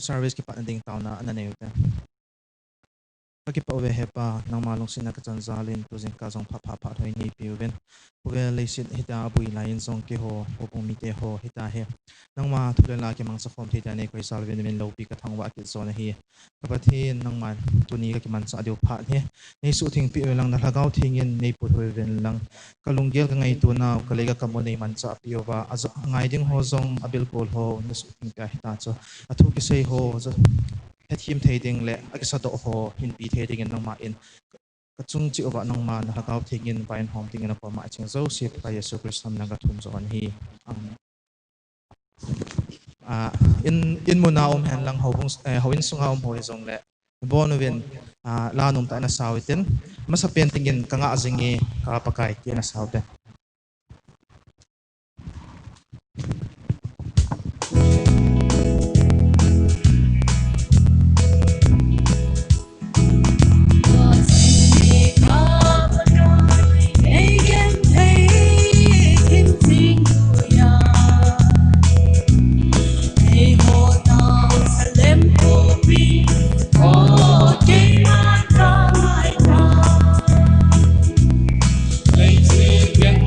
service ki pa ding tao na anane uta ki pa we hepa nang malong sina ka chanzalin tu jing ka jong pha thoi ni piuben we leisit hita abui lain jong ki ho Houbung mite ho hita he nang ma thulala ki mang sa form thita ne koi salven men lopi ka thangwa ki zona hi kapathi nang man tuni ka ki man sa adu pha he nei su thing pi lang na lhagao thingin nei pu thoi ven lang kalunggel ka ngai tu na kalega ka mo nei man cha piova azo ngai ding ho jong abil kol ho na su thing ka hita cho athu ki sei ho HAOKIP thei ding le akisa do ho hin pi thei ding nang ma in ka chung chi oba nang ma na lhagao thingin pain hom ting na ko ma ching zo sip pa yesu kristam na ga thum zo an hi in mun'ah han lang Houbung sunga hoi zong le bon wen la num ta na sawiten masa pentingin ka nga azingi ka pakai ki na sawten Hãy subscribe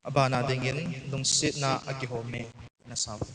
abana dingin nung sit na agihome na south.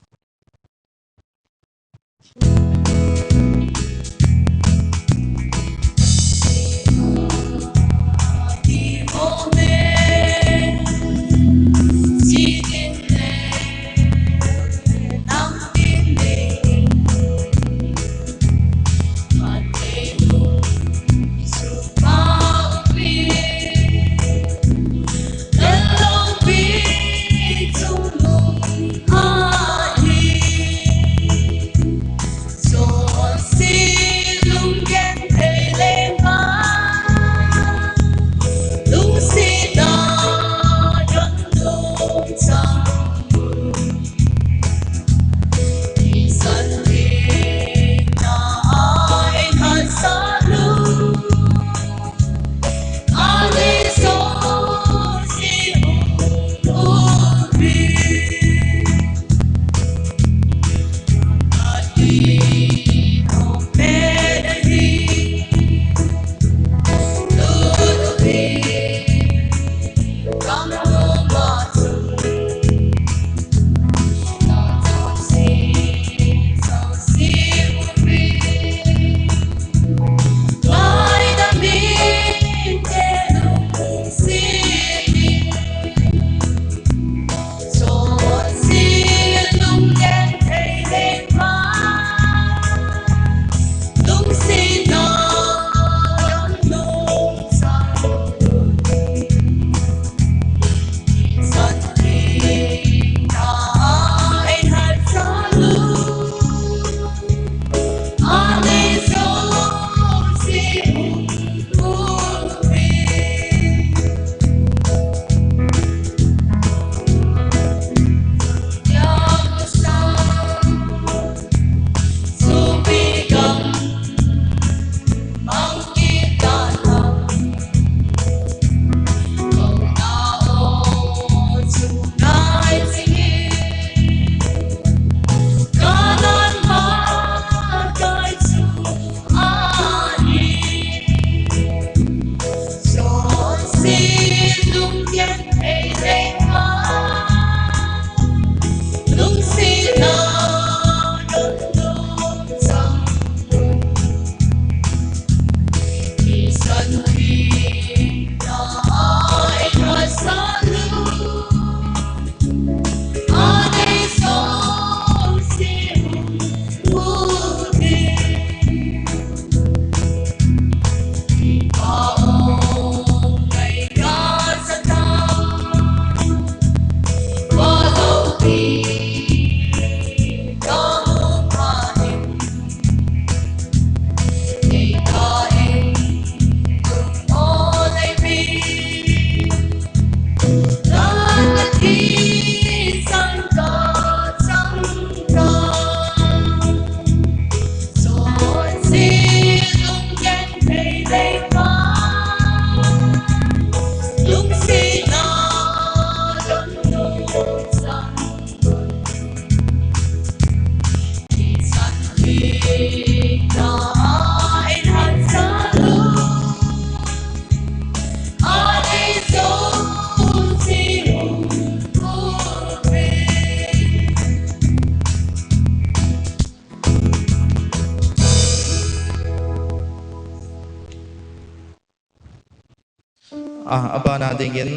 Abana dingin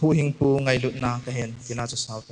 huhing pu ngay lut na kahen kina sa south.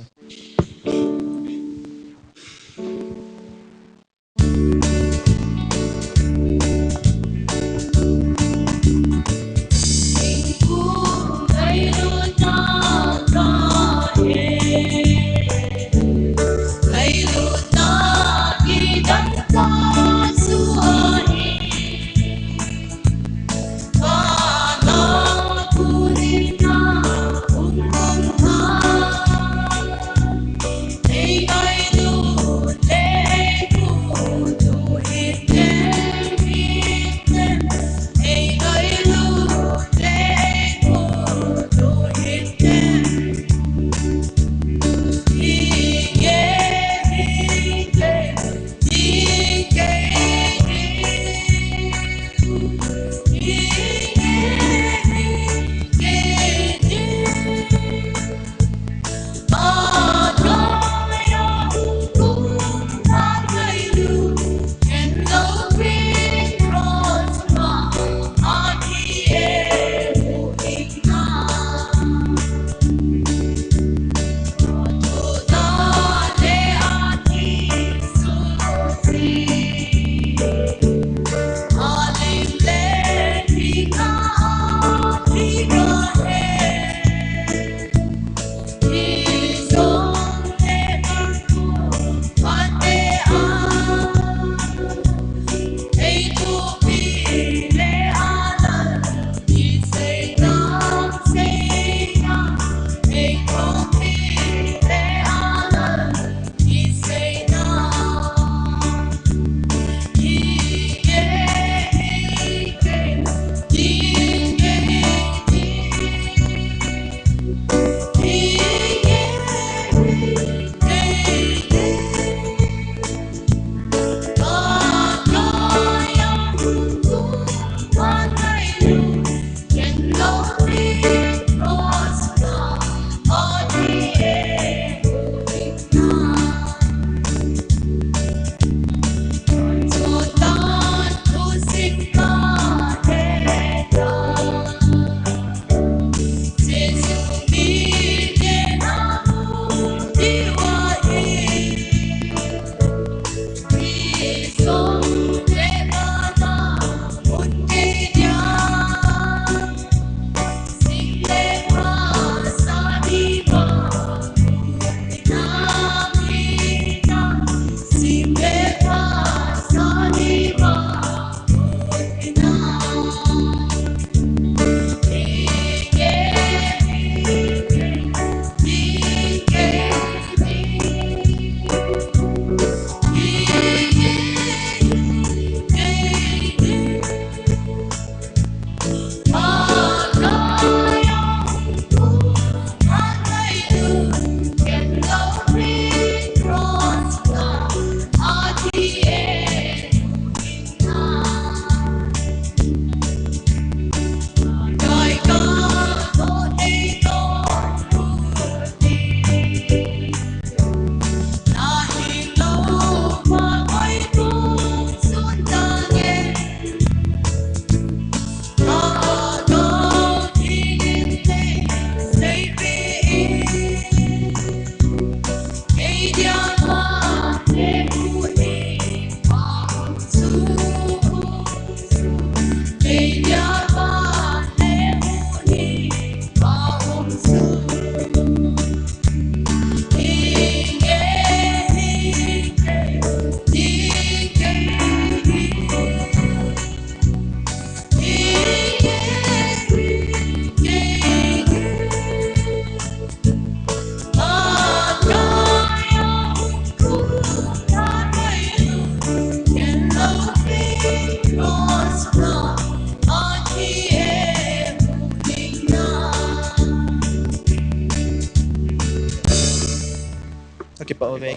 HAOKIP về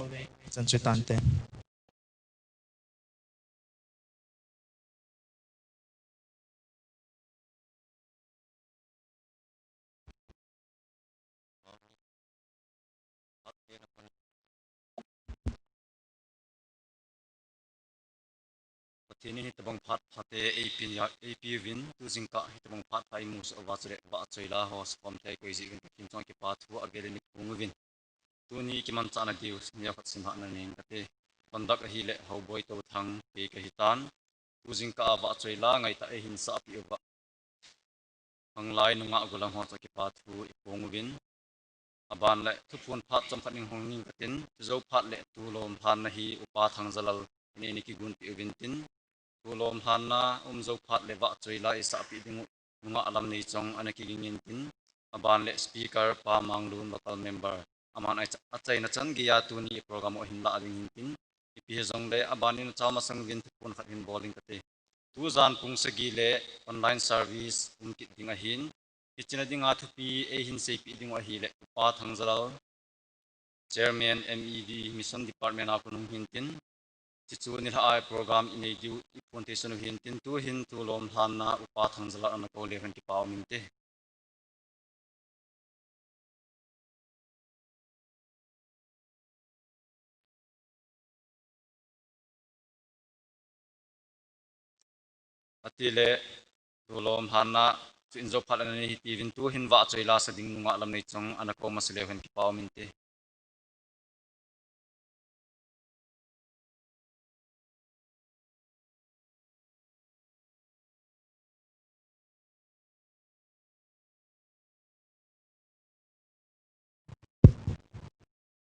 chân suy tàn tên Tini hitabang phat phate AP win tu jingka hitabang phat thai mus awachre wa choila hos kom thei koisi win kim chong ki path hu agere ni kung win tuni kiman chana dius nya khat simha na ning kate pandak hi le ho boy to thang ke ka hitan tu jingka wa choila ngai ta e hin sa pi wa hanglai nunga gulang ho ki path hu ikung win aban le thu phun phat chom khaning hong ning katin zo phat le tu lom phan na hi upa thang zalal ni ni ki gun pi win tin Kulom hana zo phat le wa choila isa pi ding nunga alam nei chong anaki gingin tin aban le speaker pa manglun local member aman achai na chan giya tu ni program o hin la ding tin ipi zong le abanin chama sang win pun khat hin bowling kate tu zan pung sagi le online service kit ding a hin kichina ding a thu pi e hin se pi ding a hi le pa thangjal chairman MED mission department a kunung hin tin chu ni hai program inei diu implementation hin tin tu hin tu lom han na upa thangjala an ko le han ki paw min te atile tu lom han na in zo phalan ni ti vin tu hin wa choila sa ding nunga lam nei chong an ko ma sele han ki paw min te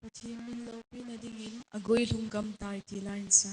Pathian lo pinadingin agoy lunggam tayo tilain sa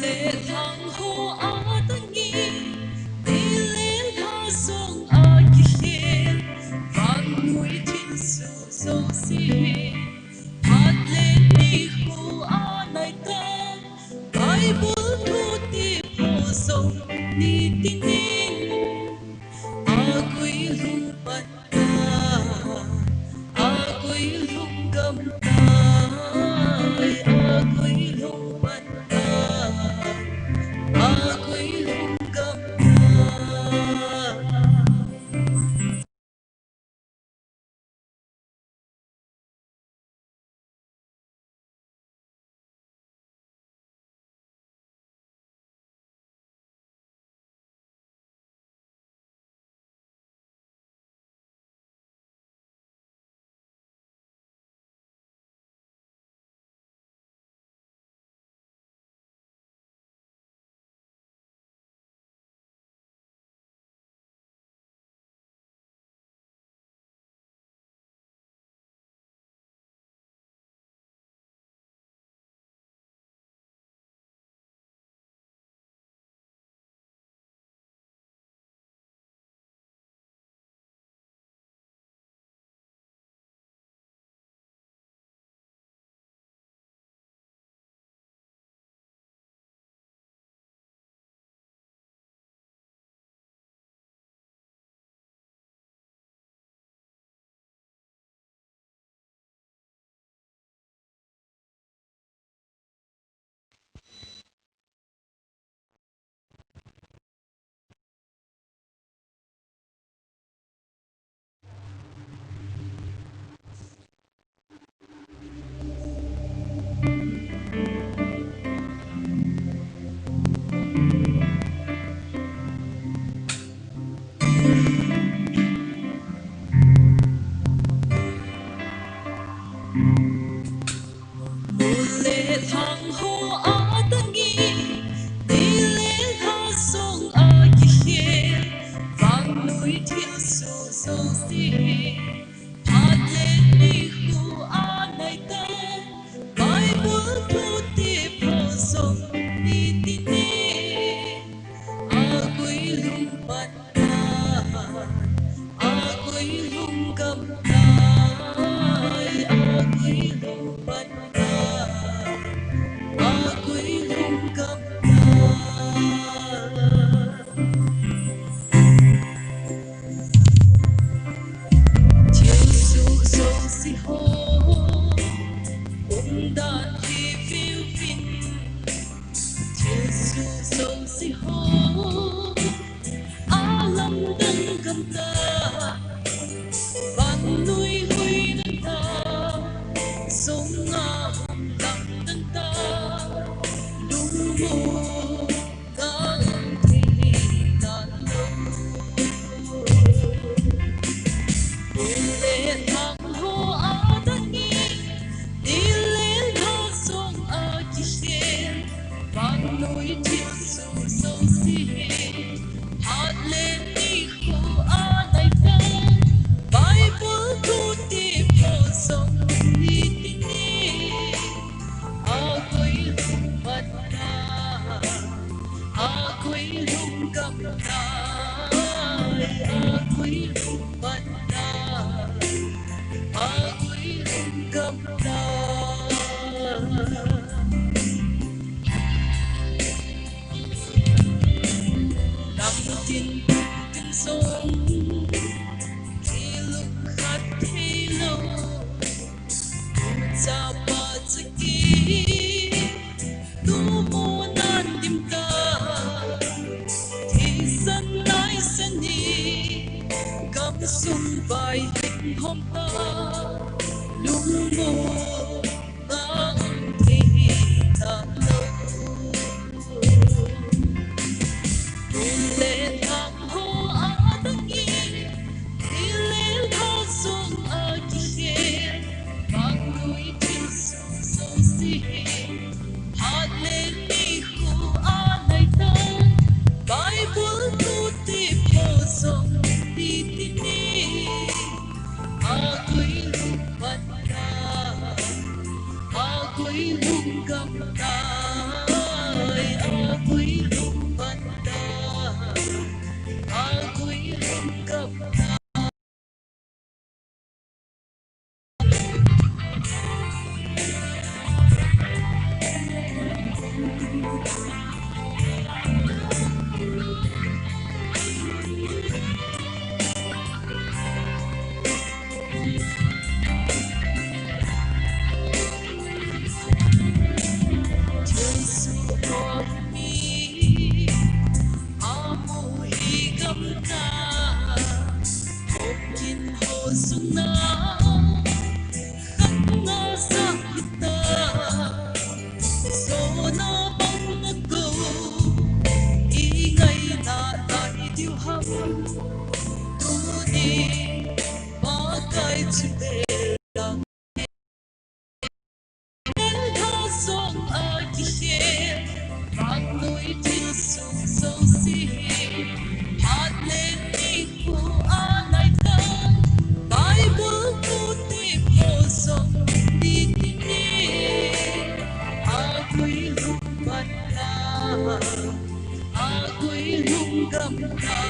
Lệ thang hồ á tân nghi đi lên tha sông á kiên vạn núi thiên su dấu xì hát lên đi khu á này ta bài bút thu tiếp hồ sông đi tin tin á quý lung bát ta á quý lung cầm ta á quý lung bát ta aku ilung gambar lệ thang hồ á tân nghi đi lên ha sông á kihe vang núi thiên su sâu si hát lên đi khu á này ta bài bước thu tiếp hồ sông đi tin đi á quy lung bắt ta á quy lung cầm ta á quy lung bắt ta á quy lung cầm thiên su sâu si hồ cũng đã khi phiêu phiên thiên su sâu si hồ á lâm đăng cầm ta van núi huy nâng ta sông ngã lặng nâng ta lung mô ta thì ta lâu lệ thang hồ á tân nghi đi lên ha sông á kihe van núi thiên su sâu si hát lên đi khu á này ta bài bước thu tiếp hồ sông đi tin đi á quy lung bắt ta á quy lung cầm ta á quy lung bắt ta á quy lung cầm ta nằm tin tin sông khi lúc khát thấy lâu cha ba chỉ kỹ tu mô nan tim ta thì sân lại sân đi cầm sung vai hình hôm ta lung mô ta thì ta lâu lệ thang hồ á tân nghi đi lên ha sông á kihe vang núi thiên su sâu si hát lên đi khu á này ta bài bước thu tiếp hồ sông đi tin đi á quy lung bắt ta á quy lung cầm ta á quy lung bắt ta á quy lung cầm ta thiên su hồ mi á mô hi cầm ta hộp kín hồ sung na khắc nga sa ta số na băng na câu ý ngày na lại điều hâm tu đi ba cái chữ bề lặng đến tha sông á kihe vang núi thiên su sâu si hát lên đi khu á này ta bài bước thu tiếp hồ sông đi tin đi á quy lung bắt ta á quy lung cầm ta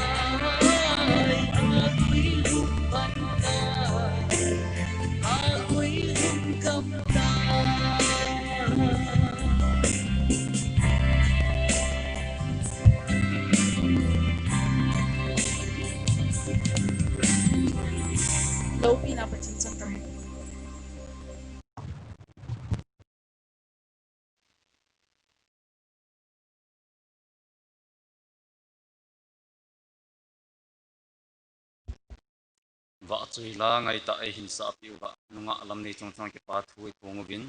á quy lung bắt ta á quy lung cầm ta lâu pinapachingsan kami vợ chui la ngày ta ai hin sa piu ba nunga lam nei chong chong ki pa thui kong vin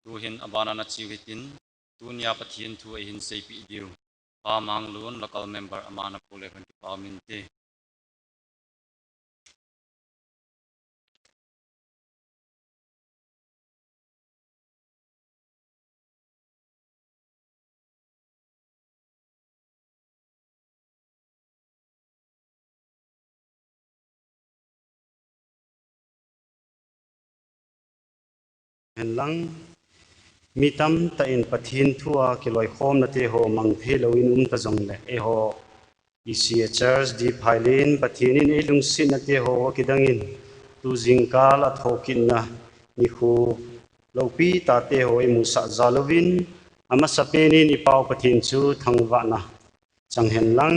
tu hin abana na chi witin tu nia pathian thu ai hin sei pi diu pa manglun local member amana pole kan ki pa min te hen lang mitam ta in pathin thua ki gelkhohna na te ho mang the lo in ta zong le e ho isia church di phailin pathin in elung sin na te ho kidangin tu jingkal a thokin na ni khu lopi ta te ho i musa zalovin ama sapenin ipau pathin chu thangwa na chang hen lang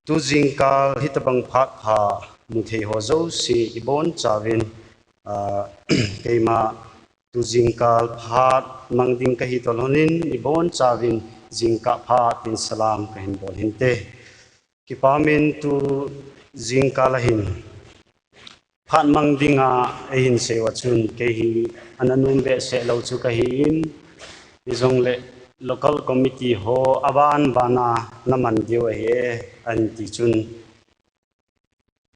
tu jingkal hitabang phat pha mu thei ho zo si ibon chawin keima tu jingkal phat mangding ka hi tolonin ibon chawin jingka phat in salam ka hin bol hinte kipamin tu jingkal hin phat mangdinga hin sewa chun ke hi ananum be se lo chu ka hi in izong le local committee ho aban bana naman dio he an ti chun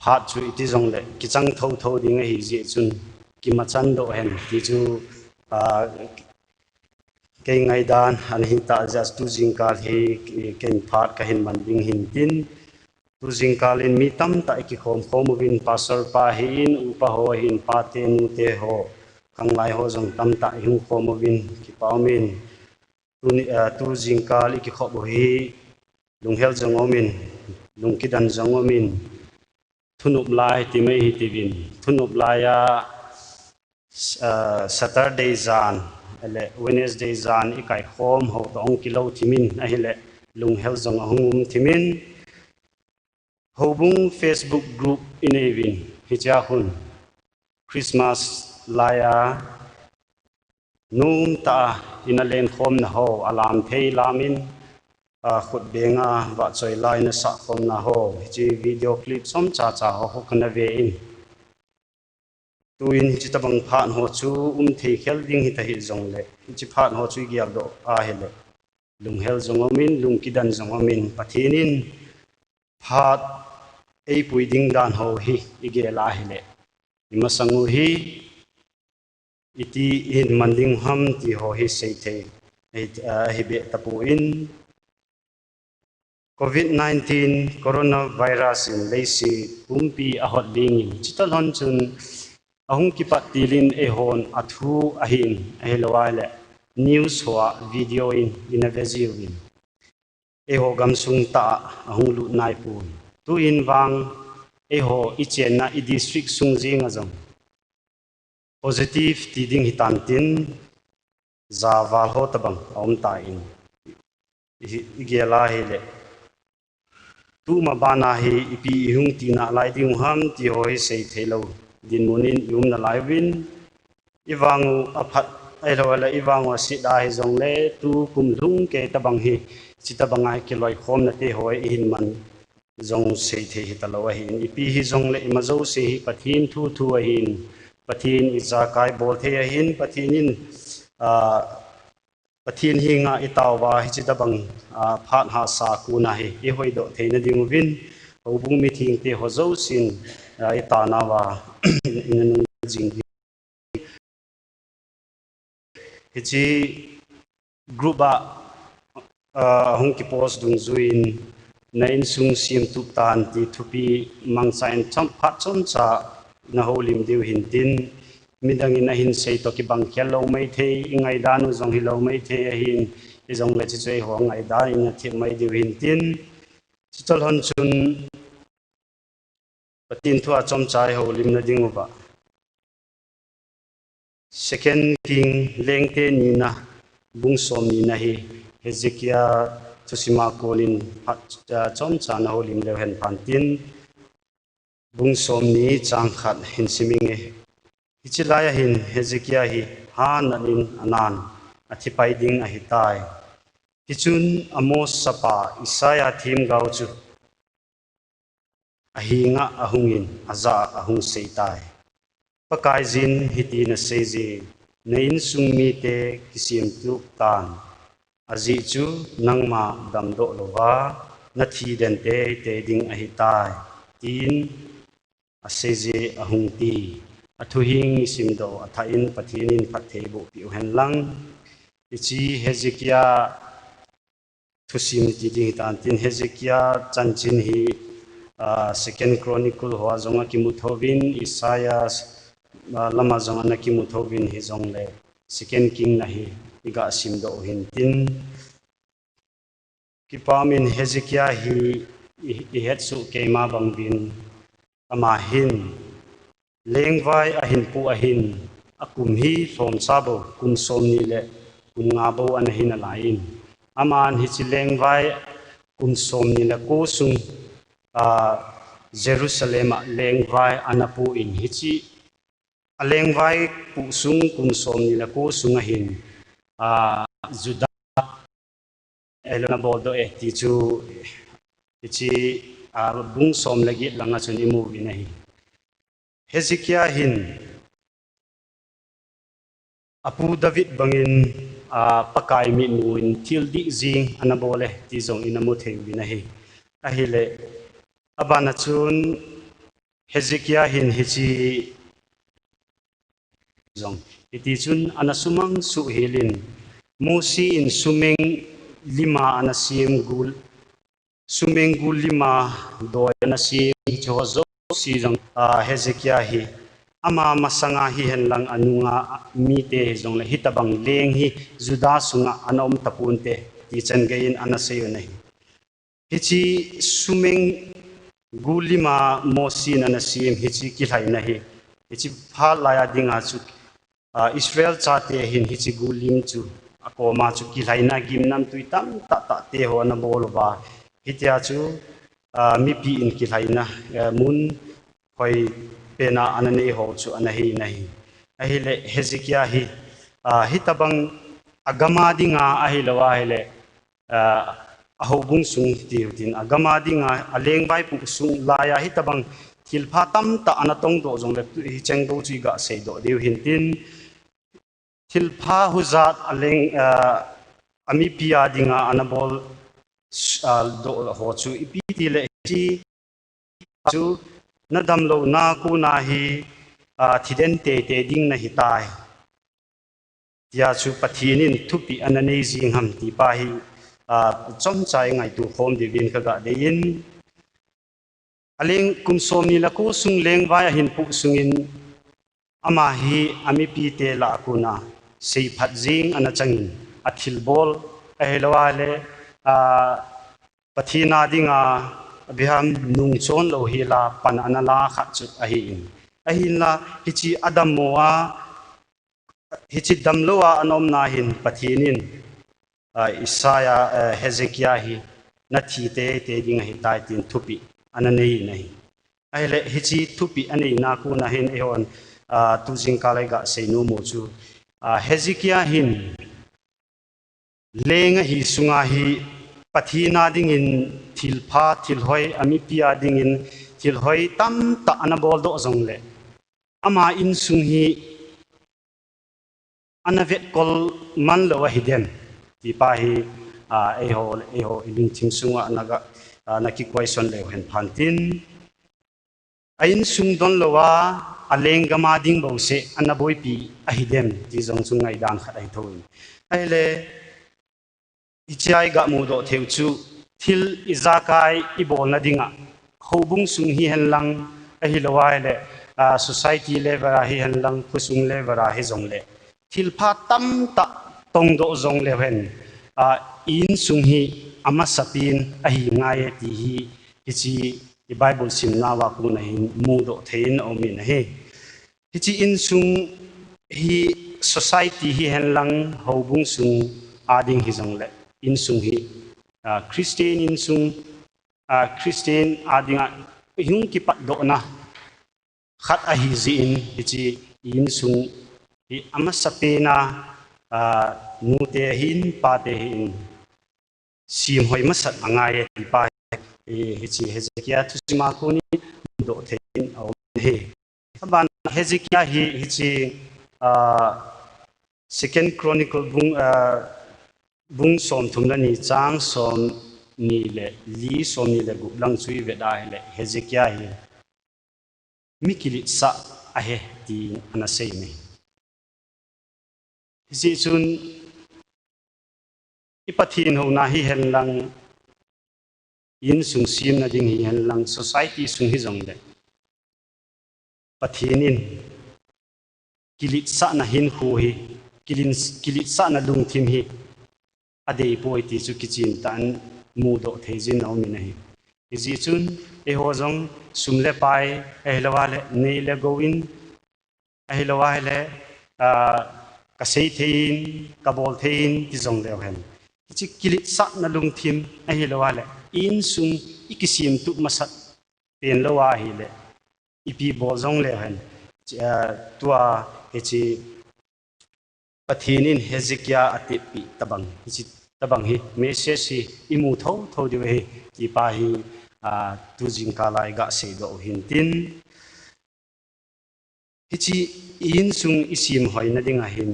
phat chu iti zong le kichang tho tho ding hi je chun ki machan do hen ti chu ke ngai dan an hi ta just tu jingkal hi ken phat ka hin man ding hin tin tu jingkal in mi tam ta ki-khom khomovin pastor pa hin upa ho hin pa te nu te ho kang lai ho jong tam ta hin khomovin ki paumin tu jingkal ki-khom hi lunghel jongomin lungkidan jongomin thunup lai ti mai hi tivin thunup laya Saturday zan ele Wednesday zan ikai khom ho tong kilo thimin ahile lunghel jong ahungum thimin Houbung Facebook group inevin hicha hun Christmas laya num ta inalen khom na ho alam thei lamin khut benga wa choi lai na sa khom na ho chi video clip som cha cha ho kana ve in tuin chi tabang phan ho chu thei khel ding hi ta hi zong le chi phan ho chu gial do a hele lunghel zongomin lungkidan zongomin pathinin phat ei puiding dan ho hi igela hele imasangu hi iti in manding ham ti ho hi sei thei hi be tapu in COVID-19 coronavirus in leisi pumpi ahot ding chital hon chun ahung kipat tilin ehon athu ahin ahilwale news hoa video in a veziwin eho gamsung ta ahung lu nai pun tu in wang eho ichen na I district sungjing azam positive tiding hitantin zawal ho tabang om ta in igela hele tu ma bana hi ipi hung tina lai ding ham ti hoi sei thelo dinmunin yum na lai win iwangu aphat ai la iwangu si da hi zong le tu kum lung ke tabang hi chitabangai ke loi khom na te hoi in man zong sei the hi talo hin ipi hi zong le imazo se hi pathin thu thu hin pathin iza kai bol the hin pathinin pathin hi nga itawa hi chitabang phat ha sa ku na hi e hoi do theina ding win Houbung meeting te hozo sin itana wa in jing hichi group a hung ki post dung zuin nain sung sim tu tan ti thupi mangsain chom phat chom cha na ho lim diu hin tin midang in a hin sei to ki bang khel lo mai the ingai danu zong hi lo mai the hin I zong le chi chei ho ngai da in a thi mai diu hin tin chitol hon chun patin thua chom chai ho lim na ding ba second king lengte ni na bung som ni na hi Hezekiah Tusima kolin chom cha na ho lim le hen pan tin bung som ni chang khat hin siming e ichilaya hin Hezekiah hi han anin anan athipai ding a hitai kichun amos sapa Isaiah thim gau chu ahinga ahungin aza ahung seitai pakai zin hiti na seji nain sung mite kisim tu tan azi chu nangma damdo lova na thi den te ding a hitai tin a seji ahung ti athuhing simdo athain pathinin pathebo pi hen lang ichi Hezekiah thusim ti ding tan tin Hezekiah chanchin hi second chronicle hoa zonga ki muthovin Isaiah lama zong ana ki muthovin hi zong le second king na hi iga sim do hin tin ki pamin Hezekiah hi i het su keima bangbin ama hin lengwai ahin pu ahin akum hi som sabo kum som ni le kum ngabo an hin alain aman hi chi lengwai kum som ni le ko sung Jerusalem lengwai anapu in hi chi alengwai pu sung kum som ni le ko sung ahin Juda elona bodo ti chu chi bung som lagi langa chuni mu binahi Hezekiah hin apu David bangin pakai mi nuin tildi zing anabole ti zong inamu thei binahi ahile abana chun Hezekiah hin hichi zong iti chun anasumang su hilin musi in sumeng lima anasim gul sumeng gul lima do anasim chozo si jong Hezekiah hi ama masanga hi henlang anunga mite jong le hitabang leng hi Juda sunga anom tapunte ti changein anaseyo nei hichi sumeng gul lima mosin anasim hichi kilhai nahi hichi phal laya dinga chu Israel chate hin hichi gulim chu akoma chu kilhaina gimnam tuitam ta te ho na bolwa hitia chu mi pi in kilhaina mun hoi pena anane ho chu anahi nahi ahile Hezekiah hi hitabang agama dinga ahilawa hele Houbung sung tiutin agama dinga aleng bai pu sung laya hitabang thilpha tam ta anatong do jong le hi cheng do chi ga sei do deu hintin thilpha huzat aleng ami pia dinga anabol do ho chu ipiti le chi chu nadam lo na ku na hi thiden te ding na hi tai tia chu pathinin thupi anane jing ham ti pa hi chom chai ngai tu khom di bin ka ga dein aleng kum som ni la ko sung leng vai hin pu sungin ama hi ami pi te la kuna sei phat jing ana changin athil bol ahelwale pathina dinga biham nung chon lo hi la pan anala kha chu ahin la hichi adam moa hichi damlowa anom na hin pathinin Isaiah Hezekiah hi na thi te ding hi tai tin thupi ananei nei aile hichi thupi anei na ku na hin ehon tu jing kalega seinu mo chu Hezekiah hin lenga hi sunga hi pathina ding in thilpha thilhoi ami pia ding in thilhoi tam ta anabol do zong le ama in sung hi anavet kol man lo hidem ti pa hi eho ilin ching sunga naga naki question le hen phantin ain sung don lowa alengama ding bo se anaboi pi ahidem ti jong sungai dan khat ai thoin aile ichai ga mu do theu chu thil izakai ibol na dinga Houbung sung hi henlang ahilawai le society level hi henlang kusung level hi jong le thil pha tam ta tong do jong le hen in sung hi ama sapin ahi ngai ti hi hichi i Bible sim na wa ku na hin mu do thein omin he hichi in sung hi society hi henlang Houbung sung ading hi jong le in sung hi Christian in sung Christian ading yung kipat do na khat ahi zi in hichi in sung hi ama sapena nu te hin pa te hin sim hoi masat angai ti pa hichi Hezekiah thusima ko ni do thein au he ban Hezekiah hi hichi second chronicle bung som thumna ni chang som ni le li som ni le gu lang chui ve da le Hezekiah hi mikili sa ahe ti anasei me hichi chun ipathin ho na hi hen lang in sung sim na ding hi hen lang society sung hi jong le pathinin kilit sa na hin khu hi kilit sa na lung thim hi adei poi ti chu kichin tan mu do thejin au min hi ji chun e ho jong sumle pai e lawale nei le goin e lawale ka sei thein kibawl thein ti zong leo hen chi kilit sa na lung thim e lawale in sung ikisim tu masat pen lawa hi le ipi bol zong leo hen tua chi pathinin hezekia atipi tabang chi tabang hi message hi imu tho tho de hi ki pa hi tu jing ka lai ga se do hin tin hichi in sung isim hoi na dinga hin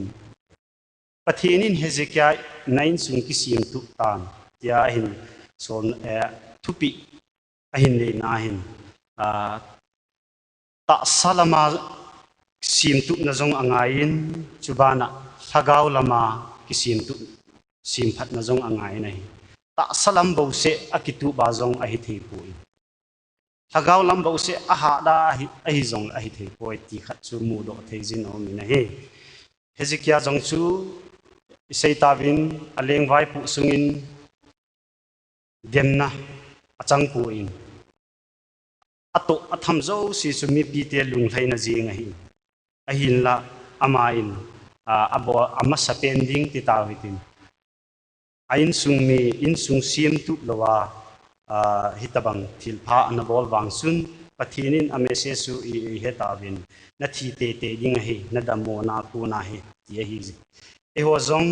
pathinin hezekia nain sung kisim tu tan tia hin son thupi ahin le na hin ta salama sim tu na zong angain chubana lhagao lama kisim tu sim phat na zong angai nei ta salam bo se akitu ba zong ahi thei pui lhagao lam bo se aha da ahi zong ahi thei poi ti khat chu mu do thei jin o mi na he hezekia zong chu sei ta vin aleng vai pu sungin demna achang pu in ato atham zo si su mi pi te lung thlai na ji nga hi ahin la ama in abo ama sapending ti tawitin ain sung mi in sung sim tu lawa hitabang thilpha anabol wangsun pathinin amese su i hetawin na thi te te ding hi na damo na ku na hi ti hi e ho zong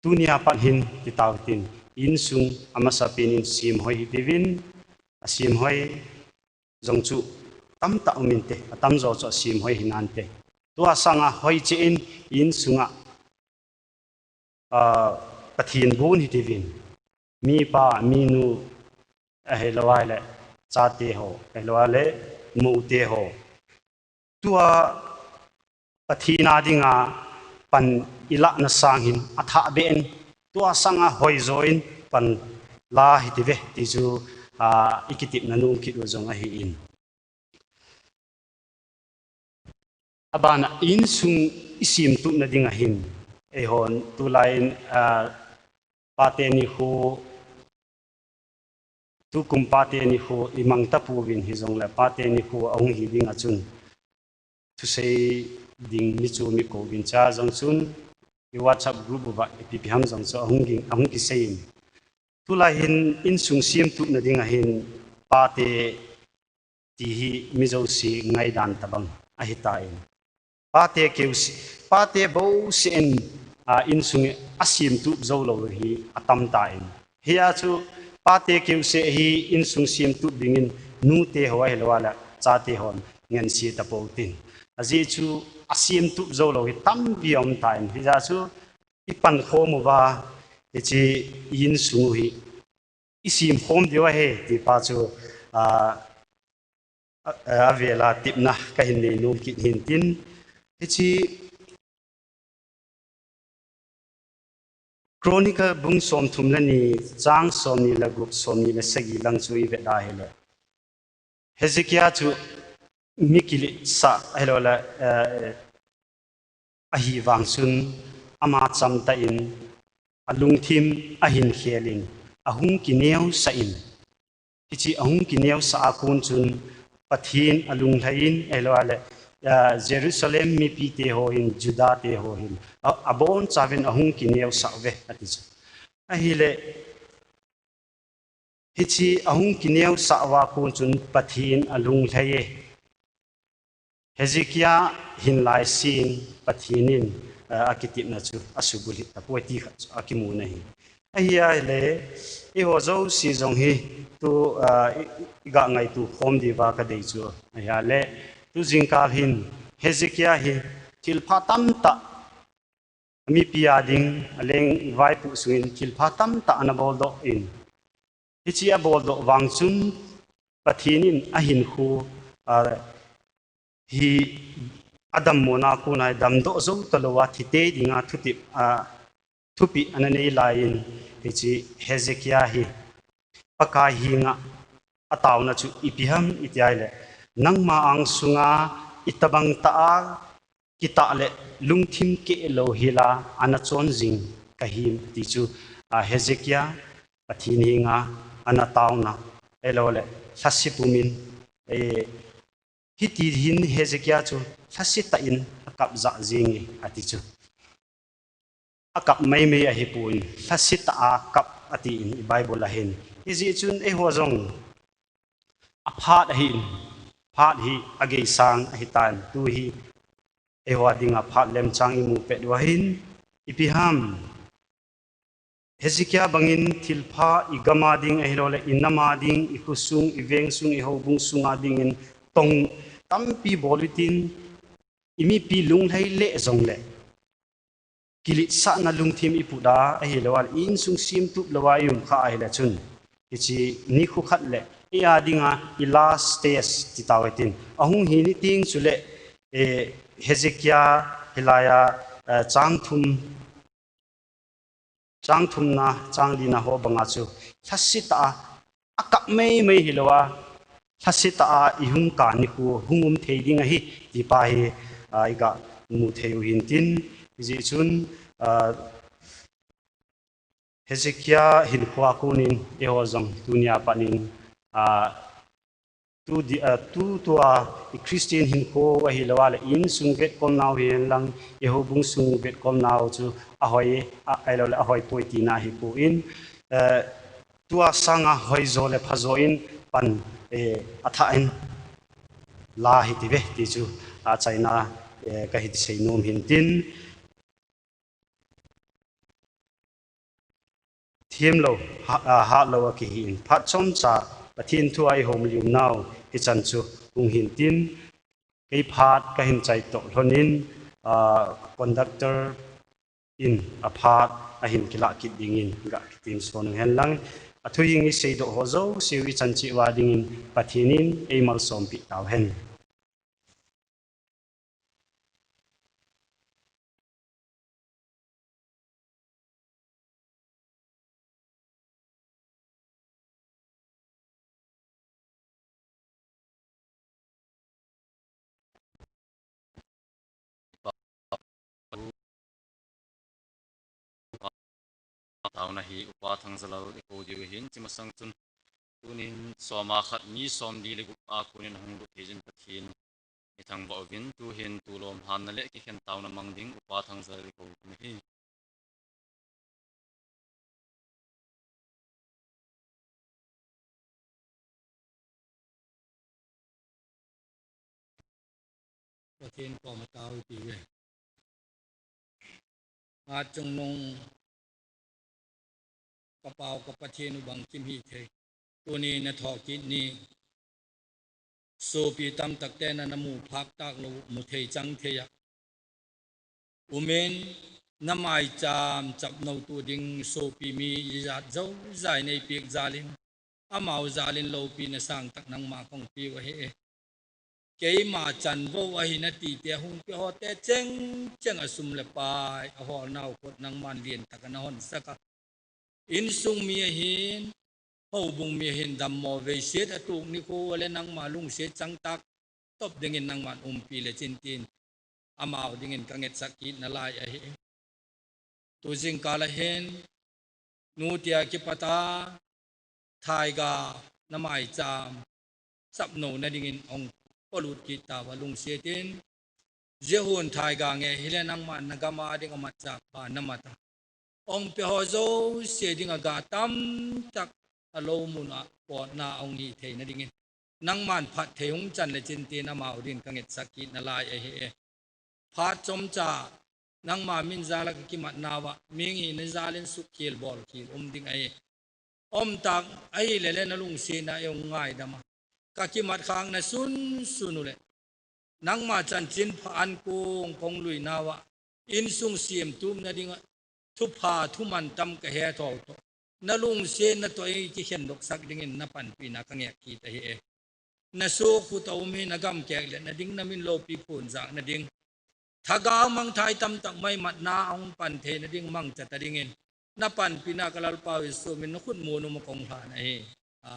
dunia panhin ti tawitin in sung ama sapinin sim hoi tivin sim hoi zong chu tam ta uminte tam zo cho sim hoi hinante tua sanga hoi che in sunga pathin bun hi tivin mi pa mi nu he lawai le cha te ho he lawai le mu te ho tua pathina dinga pan ila na sanghin atha ben tua sanga hoi zoin pan la hi tive ti chu ikitip na nu kit zong a hi in abana in sung isim tu na dinga hin e hon tu lain pate ni hu tu kum pate ni hu imang tapu win hi zong la pate ni hu ong hi dinga chun tu sei ding ni chu mi ko win cha zong chun i whatsapp group ba pp ham zong so ong ki sein tu la hin in sung sim tu na dinga hin pate ti hi mi zo si ngai dan tabang a hi ta in pate keusi pate bo sen in sung asim tu zo lo hi atam ta in hiya chu pate keusi hi in sung sim tu bingin nu te ho ai lawala cha te hon ngen si ta po tin aji chu asim tu zo lo hi tam biom ta in hiya chu ipan khomu wa chi in sung hi isim khom dewa he ti pa chu avela tipna ka hin nei nu ki hin tin hichi chronicle bung som thum la ni chang som ni la gup som ni la sagi lang chui ve da hele hezekia chu mikili sa hello la ahi wang sun ama cham ta in alung thim ahin khelin ahung ki neu sa in hichi ahung ki neu sa akun chun pathin alung thain elwale Jerusalem mi pi te ho in Juda te ho in abon chavin ahung ki neu sa ve ati chu ahile hichi ahung ki neu sa wa kun chun pathin alung thaye hezekia hin lai sin pathinin akitip na chu asubuli tapoi akimu na hi ahia le e ho zo si zong hi tu ga ngai tu khom di wa ka dei chu ahia le tu jingkal hin hezekia hi thilpha tam ta mi pia ding aleng vai pu suin thilpha tam ta na bol do in hichi a bol do wangchun pathinin ahin khu hi adam mona ku nai dam do zo talowa thite dinga thuti thupi ananei lain hichi hezekia hi pakai hinga ataw na chu ipiham itiai le nangma ang sunga itabang taa kita le lungthim ke lo hila anachon jing kahim ti chu Hezekiah pathin hinga anatauna elo le sasipumin e hiti hin Hezekiah chu sasita in akap za jing ati chu akap mai mai a hipuin sasita akap ati in Bible hin izi chun e hozong aphat hin phat hi agei sang hitan tu hi e wadinga phat lem chang imu pe wahin ipiham Hezekiah bangin thilpha igama ding ehirole inama ding ikusung iveng sung Houbung sunga ding in tong tampi bolitin imi pi lung lai le zongle kilit sa na lungthim ipuda ehilawal in sung sim tup lawayum kha ahila chun ichi ni khu khat le ia dinga i last stage titawetin ahung hi ni ting chule e Hezekiah hilaya changthum na changli na ho banga chu thasita akap mei hilowa thasita ihung ka ni ku hungum theiding hi tipa hi iga mu theu hintin ji chun Hezekiah hin khwa kunin ehozong dunia panin tu Christian hin ko hi lawala in sungvet kom naw hin lang Houbung sungvet kom naw chu ahoi ailole ahoi poitina hi pu in tua sanga hoi zole phazo in pan athain la hi ti ve ti chu a China ka hi sei nom hin tin thiam lo ha lo ki hin phat chom cha pathin thu ai hom lium naw hi chan chu ung hin tin kei phat ka hin chai to hlonin conductor in a phat a hin kila ki ding in ga tin son hen lang a thuing i sei do hozo siwi chan chi wa ding in pathinin eimal som pi taw hen tauna hi upa thang zalo ko diu hin chimasang chun tunin soma khat mi som di le gu a kunin hung lu thejin pathin ni thang ba vin tu hin tu lom han na le ki khen tauna mangding upa thang zalo ko ni hi pathin ko ma tau ti ve a chung nong kapau ka pathin bang kim hi the tuni na tho ki ni so pi tam tak te na namu phak tak lo mu thei chang theya umen namai cham chap no tu ding so pi mi zat zo zai nei pik zalin amau zalin lo pi na sang tak nang ma kong pi wa he ke ma chan vo a hi na ti te hung pi ho te cheng cheng asum le pai a ho nau kot nang man lien tak na hon saka in sung mi hin Houbung mi hin dam mo ve set atuk ni ko le nang malung se chang tak top dingin nang man pi le chin tin amau dingin kanget sakit na lai a hi tu jing kala hen nu tia ki pata thai ga namai cham sap no na dingin ong polut ki ta walung se tin jehun thai ga nge hile nang man nagama ding amat chak pa namata ong pe ho zo se ding aga tam tak alo mun'ah pot na ong hi thei na dingin nang man phat theung chan le chin tin amau din kanget sakit na lai a he phat chom cha nang ma min zala ki mat nawa ming hi na zalin su khil bol khil ding ai tak ai le le na lung se na yong ngai dama ka ki mat khang na sun sunule nang ma chan chin phan kong lui nawa in sung sim tum na ding thu pha thu man tam ka he tho to na lung se na to ai ki khen dok sak ding in na pan pi na ka nge ki ta he na so khu to mi na gam ke le na ding na min lo pi phun za na ding thagao mang thai tam tak mai mat na ong pan the na ding mang cha ta ding in na pan pi na kalal pa so min khut mo no mo kong pha na he